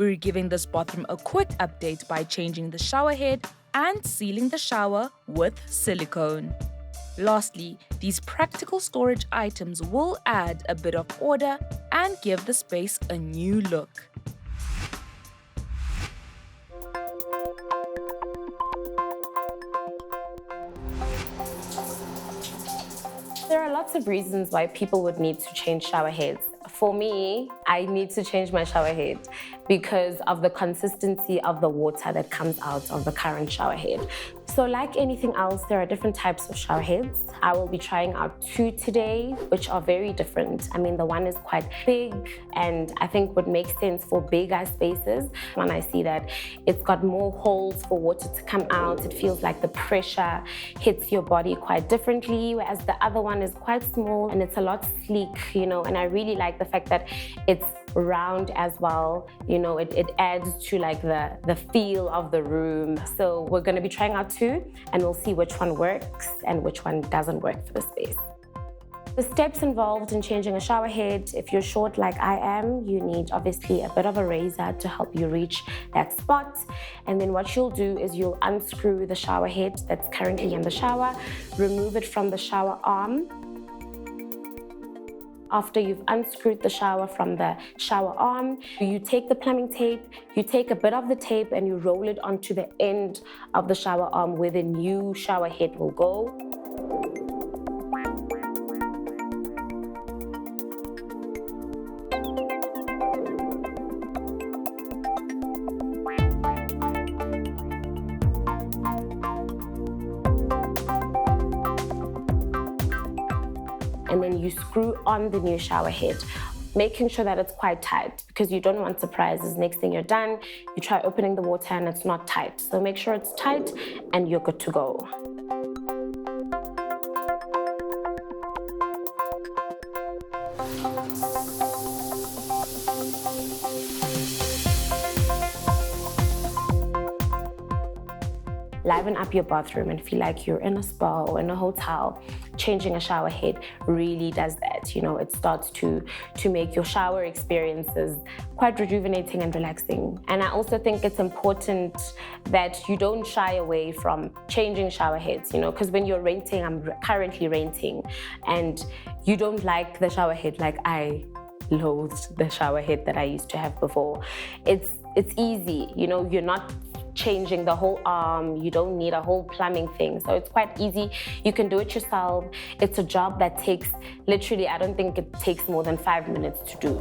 We're giving this bathroom a quick update by changing the shower head and sealing the shower with silicone. Lastly, these practical storage items will add a bit of order and give the space a new look. There are lots of reasons why people would need to change shower heads. For me, I need to change my shower head because of the consistency of the water that comes out of the current shower head. So like anything else, there are different types of shower heads. I will be trying out 2 today, which are very different. I mean, the one is quite big and I think would make sense for bigger spaces. When I see that it's got more holes for water to come out, it feels like the pressure hits your body quite differently, whereas the other one is quite small and it's a lot sleek, and I really like the fact that it's round as well. It adds to like the feel of the room. So we're going to be trying out 2 and we'll see which one works and which one doesn't work for the space. The steps involved in changing a shower head, if you're short like I am, you need obviously a bit of a razor to help you reach that spot. And then what you'll do is you'll unscrew the shower head that's currently in the shower, remove it from the shower arm. After you've unscrewed the shower from the shower arm, you take the plumbing tape, you take a bit of the tape and you roll it onto the end of the shower arm where the new shower head will go. And then you screw on the new shower head, making sure that it's quite tight because you don't want surprises. Next thing you're done, you try opening the water and it's not tight. So make sure it's tight and you're good to go. Liven up your bathroom and feel like you're in a spa or in a hotel. Changing a shower head really does that. It starts to make your shower experiences quite rejuvenating and relaxing. And I also think it's important that you don't shy away from changing shower heads, because when you're renting, I'm currently renting, and you don't like the shower head like I loathed the shower head that I used to have before. It's easy, you're not changing the whole arm, you don't need a whole plumbing thing, so it's quite easy. You can do it yourself. It's a job that takes literally, I don't think it takes more than 5 minutes to do.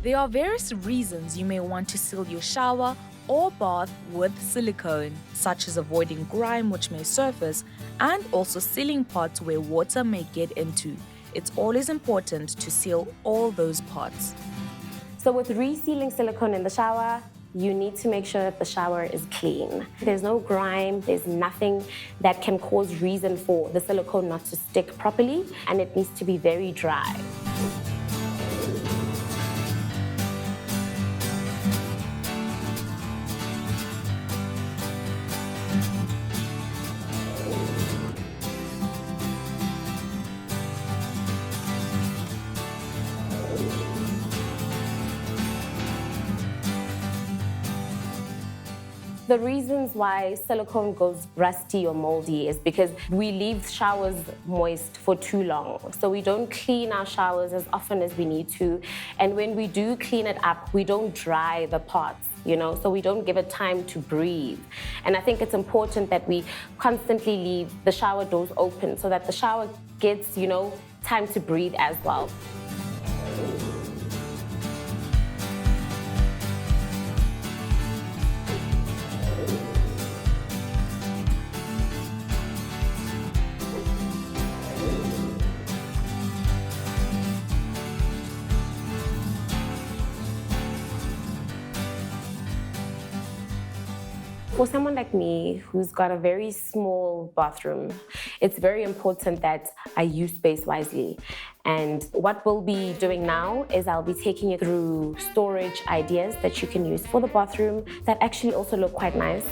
There are various reasons you may want to seal your shower or bath with silicone, such as avoiding grime which may surface and also sealing parts where water may get into. It's always important to seal all those parts. So with resealing silicone in the shower, you need to make sure that the shower is clean. There's no grime, there's nothing that can cause reason for the silicone not to stick properly, and it needs to be very dry. The reasons why silicone goes rusty or moldy is because we leave showers moist for too long. So we don't clean our showers as often as we need to. And when we do clean it up, we don't dry the parts, so we don't give it time to breathe. And I think it's important that we constantly leave the shower doors open so that the shower gets, time to breathe as well. For someone like me who's got a very small bathroom, it's very important that I use space wisely. And what we'll be doing now is I'll be taking you through storage ideas that you can use for the bathroom that actually also look quite nice,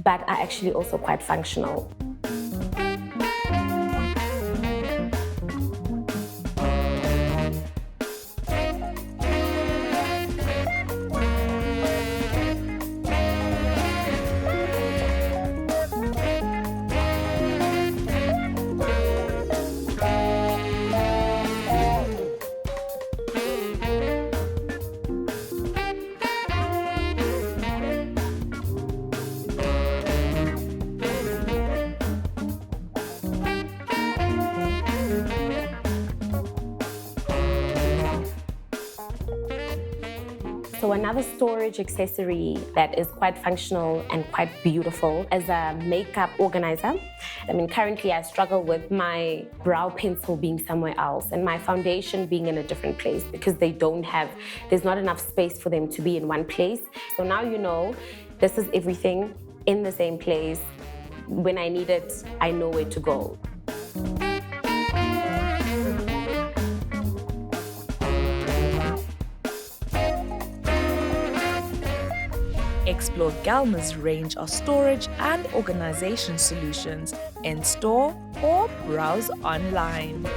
but are actually also quite functional. So another storage accessory that is quite functional and quite beautiful is a makeup organizer. I mean, currently I struggle with my brow pencil being somewhere else and my foundation being in a different place because there's not enough space for them to be in one place. So now you know, this is everything in the same place. When I need it, I know where to go. Explore Galma's range of storage and organization solutions in store or browse online.